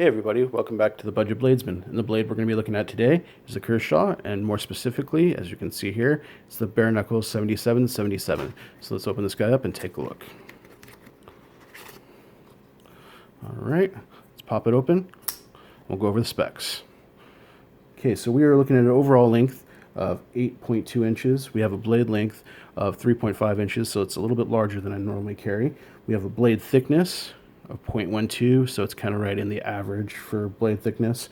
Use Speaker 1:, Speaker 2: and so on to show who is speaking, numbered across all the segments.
Speaker 1: Hey everybody, welcome back to the Budget Bladesman. And the blade we're going to be looking at today is the Kershaw, and more specifically, as you can see here, it's the Barenuckles 7777. So let's open this guy up and take a look. Alright, let's pop it open. We'll go over the specs. Okay, so we are looking at an overall length of 8.2 inches. We have a blade length of 3.5 inches, so it's a little bit larger than I normally carry. We have a blade thickness of 0.12, so it's kind of right in the average for blade thickness.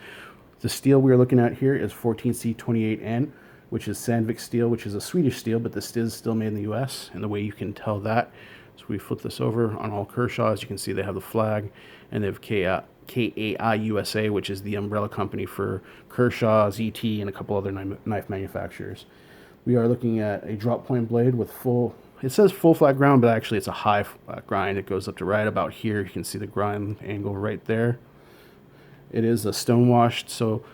Speaker 1: The steel we are looking at here is 14C28N, which is Sandvik steel, which is a Swedish steel, but this is still made in the US, and the way you can tell that, so we flip this over on all Kershaws, you can see they have the flag, and they have KAI USA, which is the umbrella company for Kershaw, ZT, and a couple other knife manufacturers. We are looking at a drop point blade with it says full flat grind, but actually it's a high flat grind. It goes up to right about here. You can see the grind angle right there. It is a stone washed, so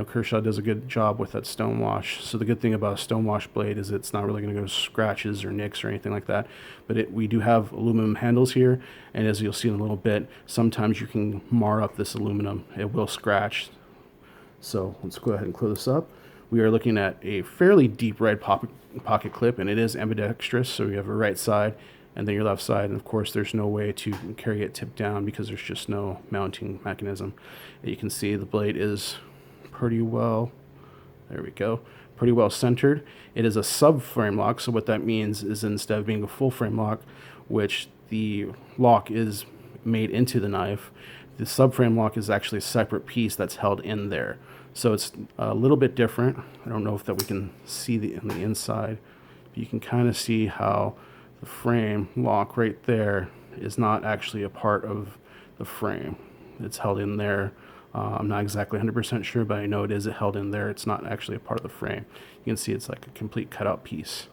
Speaker 1: Kershaw does a good job with that stone wash. So the good thing about a stone wash blade is it's not really going to go scratches or nicks or anything like that. But we do have aluminum handles here, and as you'll see in a little bit, sometimes you can mar up this aluminum. It will scratch. So let's go ahead and close this up. We are looking at a fairly deep right pocket clip, and it is ambidextrous, so you have a right side and then your left side, and of course there's no way to carry it tipped down because there's just no mounting mechanism. You can see the blade is pretty well, there we go, pretty well centered. It is a subframe lock, so what that means is instead of being a full frame lock, which the lock is made into the knife, the subframe lock is actually a separate piece that's held in there. So it's a little bit different. I don't know if that we can see on the inside, but you can kind of see how the frame lock right there is not actually a part of the frame. It's held in there. I'm not exactly 100% sure, but I know it is held in there. It's not actually a part of the frame. You can see it's like a complete cutout piece.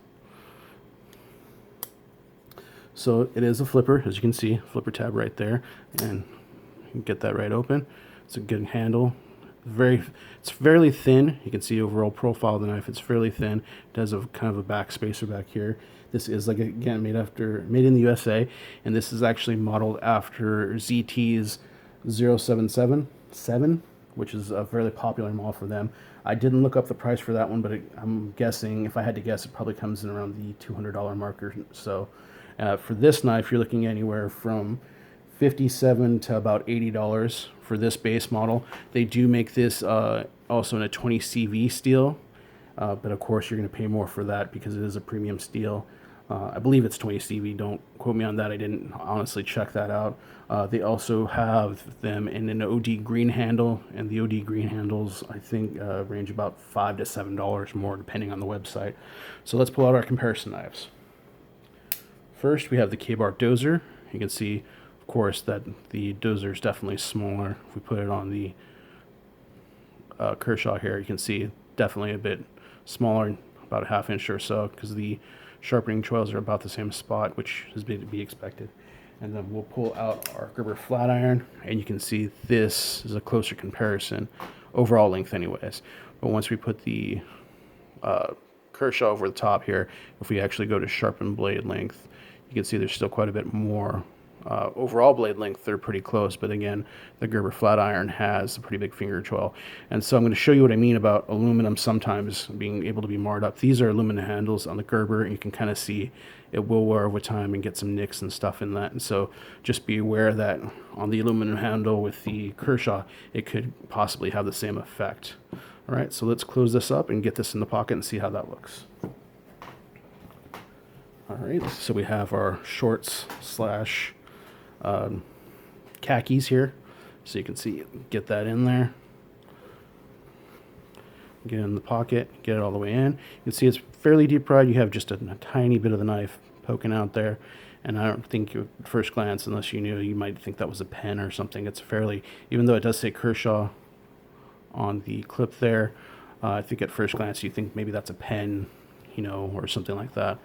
Speaker 1: So it is a flipper, as you can see, flipper tab right there, and you can get that right open. It's a good handle. It's fairly thin. You can see overall profile of the knife. It's fairly thin. It does a kind of a back spacer back here. This is, like, again, made in the USA, and this is actually modeled after ZT's 0777, which is a fairly popular model for them. I didn't look up the price for that one, but I'm guessing, if I had to guess, it probably comes in around the $200 mark or so. For this knife, you're looking anywhere from $57 to about $80 for this base model. They do make this also in a 20 CV steel, but of course you're going to pay more for that because it is a premium steel. I believe it's 20 CV. Don't quote me on that. I didn't honestly check that out. They also have them in an OD green handle, and the OD green handles, I think, range about $5 to $7 more depending on the website. So let's pull out our comparison knives. First, we have the K-Bar dozer. You can see, of course, that the dozer is definitely smaller. If we put it on the Kershaw here, you can see definitely a bit smaller, about a ½ inch or so, because the sharpening choils are about the same spot, which is to be expected. And then we'll pull out our Gerber flat iron, and you can see this is a closer comparison, overall length anyways. But once we put the Kershaw over the top here, if we actually go to sharpen blade length, you can see there's still quite a bit more. Overall blade length, they're pretty close, but again, the Gerber flat iron has a pretty big finger choil. And so I'm going to show you what I mean about aluminum sometimes being able to be marred up. These are aluminum handles on the Gerber, and you can kind of see it will wear over time and get some nicks and stuff in that. And so just be aware that on the aluminum handle with the Kershaw, it could possibly have the same effect. All right, so let's close this up and get this in the pocket and see how that looks. All right, so we have our shorts slash khakis here, so you can see, get that in there, get it in the pocket, get it all the way in. You can see it's fairly deep fried. You have just a tiny bit of the knife poking out there, and I don't think at first glance, unless you knew, you might think that was a pen or something. It's fairly, even though it does say Kershaw on the clip there, I think at first glance you think maybe that's a pen, or something like that.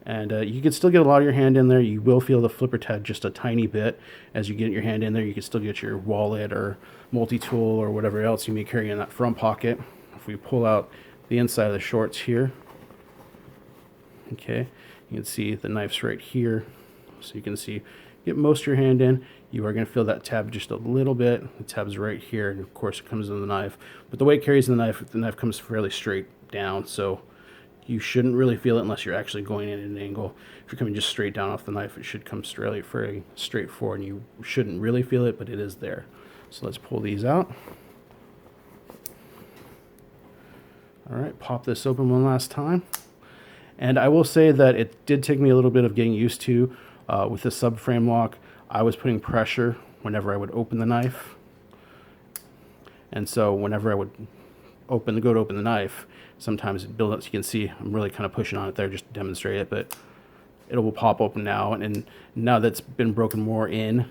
Speaker 1: And you can still get a lot of your hand in there. You will feel the flipper tab just a tiny bit as you get your hand in there. You can still get your wallet or multi-tool or whatever else you may carry in that front pocket. If we pull out the inside of the shorts here, okay, you can see the knife's right here. So you can see, get most of your hand in. you are going to feel that tab just a little bit. The tab's right here, and of course it comes in the knife. But the way it carries the knife comes fairly straight down, so you shouldn't really feel it unless you're actually going in at an angle. If you're coming just straight down off the knife, it should come very straightforward, and you shouldn't really feel it, but it is there. So let's pull these out. All right, pop this open one last time. And I will say that it did take me a little bit of getting used to with the subframe lock. I was putting pressure whenever I would open the knife. And so whenever I would go to open the knife, sometimes it builds up. So you can see I'm really kind of pushing on it there just to demonstrate it, but it will pop open now. And now that's been broken more in,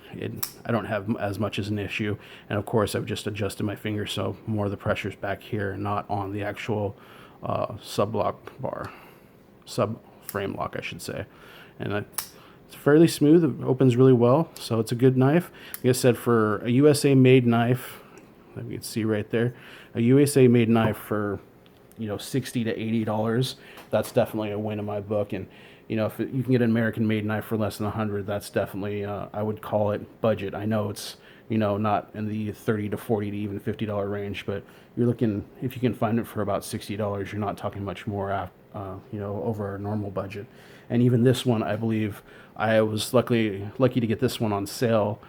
Speaker 1: I don't have as much as an issue. And of course, I've just adjusted my finger so more of the pressure's back here, not on the actual subframe lock, I should say. And it's fairly smooth. It opens really well, so it's a good knife. Like I said, for a USA made knife, you can see right there, a USA made knife for $60 to $80, that's definitely a win in my book. And if you can get an American made knife for less than $100, that's definitely I would call it budget. I know it's not in the $30 to $40 to even $50 range, but you're looking, if you can find it for about $60, you're not talking much more over a normal budget. And even this one, I believe I was lucky to get this one on sale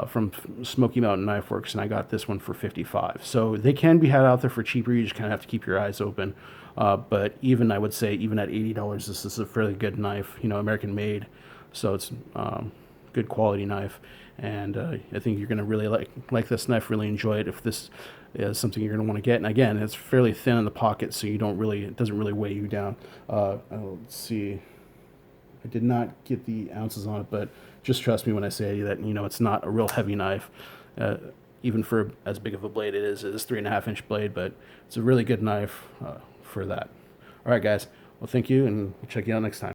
Speaker 1: from Smoky Mountain Knife Works, and I got this one for $55. So they can be had out there for cheaper. You just kind of have to keep your eyes open. But I would say even at $80, this is a fairly good knife, American made. So it's good quality knife. And I think you're going to really like this knife, really enjoy it if this is something you're going to want to get. And again, it's fairly thin in the pocket, so it doesn't really weigh you down. Let's see. I did not get the ounces on it, but just trust me when I say that, it's not a real heavy knife. Even for as big of a blade it is 3.5-inch blade, but it's a really good knife for that. All right, guys. Well, thank you, and we'll check you out next time.